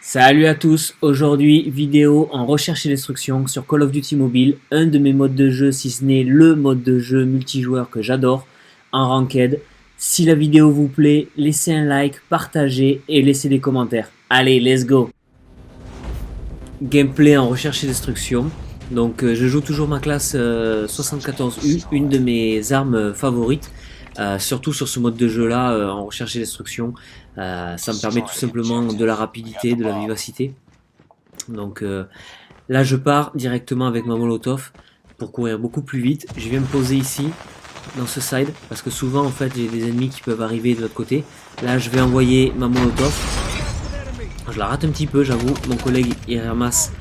Salut à tous, aujourd'hui vidéo en recherche et destruction sur Call of Duty Mobile, un de mes modes de jeu si ce n'est le mode de jeu multijoueur que j'adore, en ranked. Si la vidéo vous plaît, laissez un like, partagez et laissez des commentaires. Allez, let's go. Gameplay en recherche et destruction. Donc je joue toujours ma classe 74U, une de mes armes favorites. Surtout sur ce mode de jeu là en recherche et destruction, ça me permet tout simplement de la rapidité, de la vivacité. Donc là je pars directement avec ma molotov pour courir beaucoup plus vite. Je viens me poser ici dans ce side parce que souvent en fait j'ai des ennemis qui peuvent arriver de l'autre côté. Là je vais envoyer ma molotov, je la rate un petit peu, j'avoue. Mon collègue il ramasse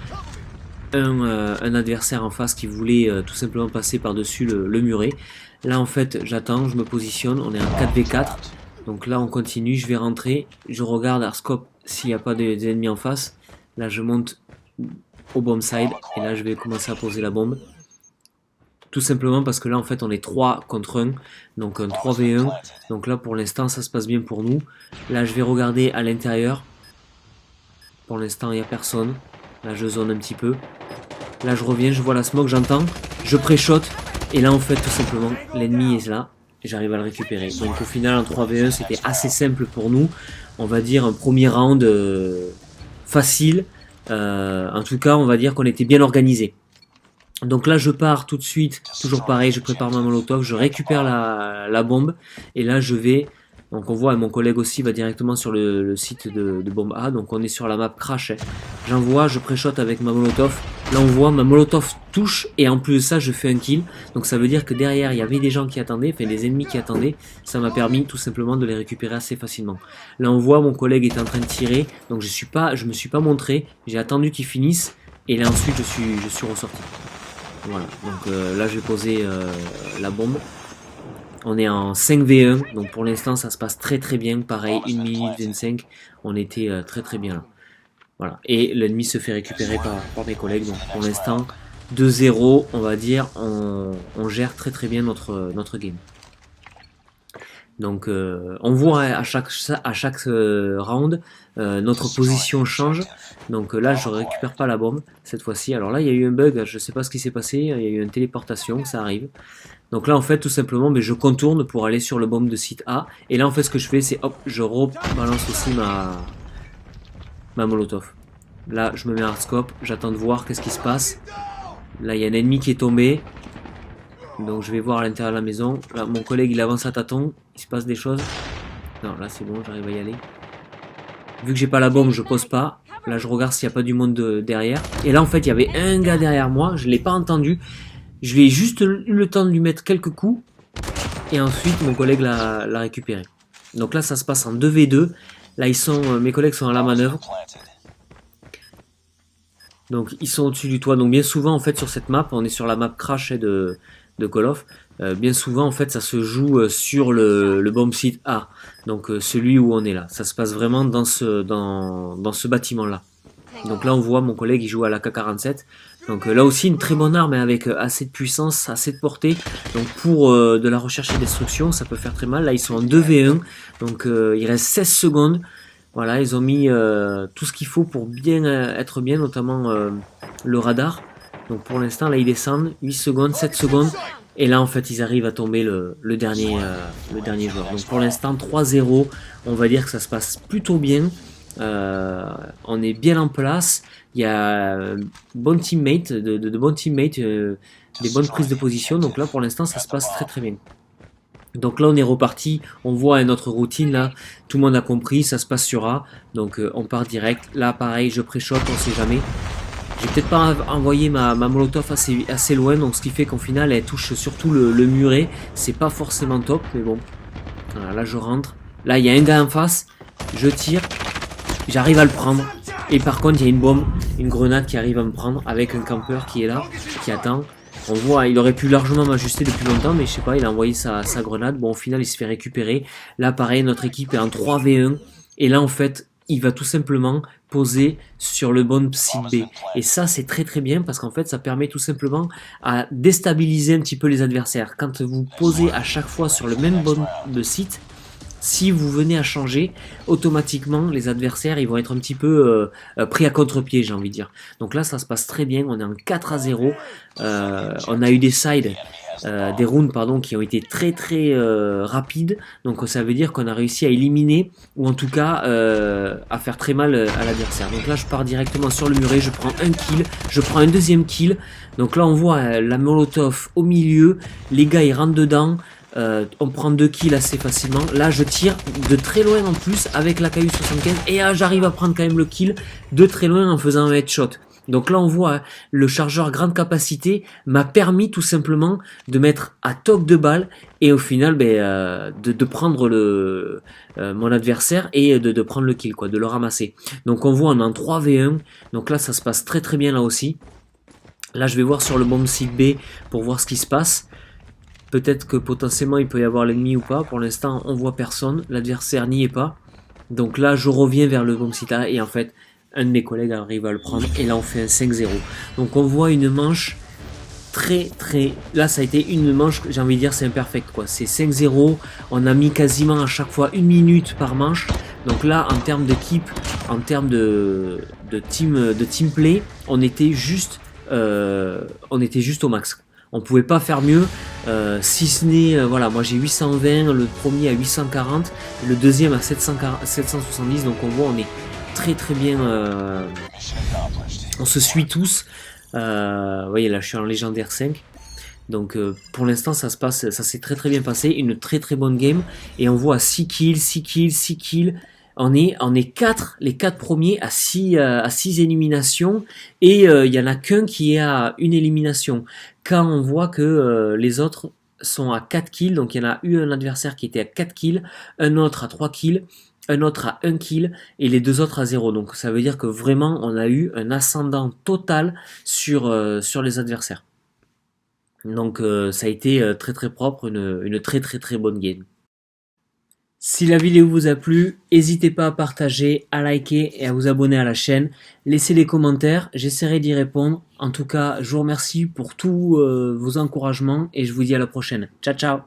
un adversaire en face qui voulait tout simplement passer par dessus le muret. Là en fait j'attends, je me positionne, on est en 4v4, donc là on continue, je vais rentrer, je regarde à scope s'il n'y a pas des ennemis en face. Là je monte au bomb side et là je vais commencer à poser la bombe. Tout simplement parce que là en fait on est 3 contre 1, donc un 3v1, donc là pour l'instant ça se passe bien pour nous. Là je vais regarder à l'intérieur, pour l'instant il n'y a personne, là je zone un petit peu. Là je reviens, je vois la smoke, j'entends, je pré-shot. Et là en fait tout simplement l'ennemi est là et j'arrive à le récupérer. Donc au final en 3v1 c'était assez simple pour nous. On va dire un premier round facile. En tout cas on va dire qu'on était bien organisé. Donc là je pars tout de suite, toujours pareil, je prépare ma molotov, je récupère la bombe. Et là je vais, donc on voit, mon collègue aussi va directement sur le site de bombe A. Donc on est sur la map crash. J'envoie, je pré-shot avec ma molotov. Là on voit ma molotov touche et en plus de ça je fais un kill. Donc ça veut dire que derrière il y avait des gens qui attendaient, enfin des ennemis qui attendaient. Ça m'a permis tout simplement de les récupérer assez facilement. Là on voit mon collègue est en train de tirer. Donc je me suis pas montré, j'ai attendu qu'ils finissent. Et là ensuite je suis ressorti. Voilà, donc là j'ai posé la bombe. On est en 5v1, donc pour l'instant ça se passe très très bien. Pareil, 1 minute 25, on était très très bien là. Voilà. Et l'ennemi se fait récupérer par mes collègues. Donc pour l'instant, 2-0, on va dire, on gère très très bien notre game. Donc on voit à chaque round, notre position change. Donc là je récupère pas la bombe cette fois-ci. Alors là il y a eu un bug, je sais pas ce qui s'est passé, il y a eu une téléportation, ça arrive. Donc là en fait tout simplement je contourne pour aller sur le bombe de site A. Et là en fait ce que je fais c'est hop, je rebalance aussi ma molotov. Là je me mets hard scope, j'attends de voir qu'est-ce qui se passe. Là il y a un ennemi qui est tombé. Donc je vais voir à l'intérieur de la maison. Là mon collègue il avance à tâtons, il se passe des choses. Non là c'est bon, j'arrive à y aller. Vu que j'ai pas la bombe je pose pas. Là je regarde s'il n'y a pas du monde derrière. Et là en fait il y avait un gars derrière moi, je l'ai pas entendu. Je lui ai juste eu le temps de lui mettre quelques coups. Et ensuite mon collègue l'a récupéré. Donc là ça se passe en 2v2. Là mes collègues sont à la manœuvre. Donc ils sont au-dessus du toit. Donc bien souvent en fait sur cette map, on est sur la map crash de Call of. Bien souvent en fait ça se joue sur le bomb site A. Donc celui où on est là. Ça se passe vraiment dans ce bâtiment là. Donc là on voit mon collègue il joue à la K47. Donc là aussi une très bonne arme avec assez de puissance, assez de portée. Donc pour de la recherche et destruction ça peut faire très mal. Là ils sont en 2v1. Donc il reste 16 secondes. Voilà, ils ont mis tout ce qu'il faut pour bien être bien, notamment le radar. Donc pour l'instant, là, ils descendent, 8 secondes, 7 secondes. Et là, en fait, ils arrivent à tomber le dernier joueur. Donc pour l'instant, 3-0. On va dire que ça se passe plutôt bien. On est bien en place. Il y a bon teammate, de bons teammates, des bonnes prises de position. Donc là, pour l'instant, ça se passe très très bien. Donc là on est reparti, on voit notre routine là, tout le monde a compris, ça se passe sur A, donc on part direct. Là pareil, je pré-shot, on sait jamais. J'ai peut-être pas envoyé ma molotov assez loin, donc ce qui fait qu'au final elle touche surtout le muret. C'est pas forcément top, mais bon. Voilà, là je rentre, là il y a un gars en face, je tire, j'arrive à le prendre. Et par contre il y a une bombe, une grenade qui arrive à me prendre avec un campeur qui est là, qui attend. On voit, il aurait pu largement m'ajuster depuis longtemps, mais je sais pas, il a envoyé sa grenade. Bon, au final, il se fait récupérer. Là, pareil, notre équipe est en 3v1. Et là, en fait, il va tout simplement poser sur le bon site B. Et ça, c'est très très bien parce qu'en fait, ça permet tout simplement à déstabiliser un petit peu les adversaires. Quand vous posez à chaque fois sur le même bon de site, si vous venez à changer, automatiquement les adversaires ils vont être un petit peu pris à contre-pied, j'ai envie de dire. Donc là ça se passe très bien, on est en 4-0, on a eu des sides, des rounds pardon, qui ont été très très rapides, donc ça veut dire qu'on a réussi à éliminer, ou en tout cas à faire très mal à l'adversaire. Donc là je pars directement sur le muret, je prends un kill, je prends un deuxième kill, donc là on voit la molotov au milieu, les gars ils rentrent dedans, on prend 2 kills assez facilement. Là je tire de très loin en plus avec la KU-75 et j'arrive à prendre quand même le kill de très loin en faisant un headshot. Donc là on voit le chargeur grande capacité m'a permis tout simplement de mettre à toc de balle et au final de prendre mon adversaire et de prendre le kill, quoi, de le ramasser. Donc on voit on est en 3v1, donc là ça se passe très très bien là aussi. Là je vais voir sur le bomb site B pour voir ce qui se passe. Peut-être que potentiellement il peut y avoir l'ennemi ou pas. Pour l'instant on voit personne, l'adversaire n'y est pas. Donc là je reviens vers le bomb site A et en fait un de mes collègues arrive à le prendre et là on fait un 5-0. Donc on voit une manche très très... Là ça a été une manche, j'ai envie de dire c'est imperfect quoi. C'est 5-0, on a mis quasiment à chaque fois 1 minute par manche. Donc là en termes d'équipe, en termes de team play, on était juste au max. On pouvait pas faire mieux, si ce n'est, voilà, moi j'ai 820, le premier à 840, le deuxième à 770, donc on voit on est très très bien, on se suit tous. Vous voyez là je suis en légendaire 5, donc pour l'instant ça s'est très très bien passé, une très très bonne game, et on voit 6 kills, 6 kills, 6 kills. On est 4, les 4 premiers à 6 éliminations, et il y en a qu'un qui est à une élimination. Quand on voit que les autres sont à 4 kills, donc il y en a eu un adversaire qui était à 4 kills, un autre à 3 kills, un autre à 1 kill, et les deux autres à 0. Donc ça veut dire que vraiment on a eu un ascendant total sur les adversaires. Donc ça a été très très propre, une très très très bonne game. Si la vidéo vous a plu, n'hésitez pas à partager, à liker et à vous abonner à la chaîne. Laissez les commentaires, j'essaierai d'y répondre. En tout cas, je vous remercie pour tous vos encouragements et je vous dis à la prochaine. Ciao ciao.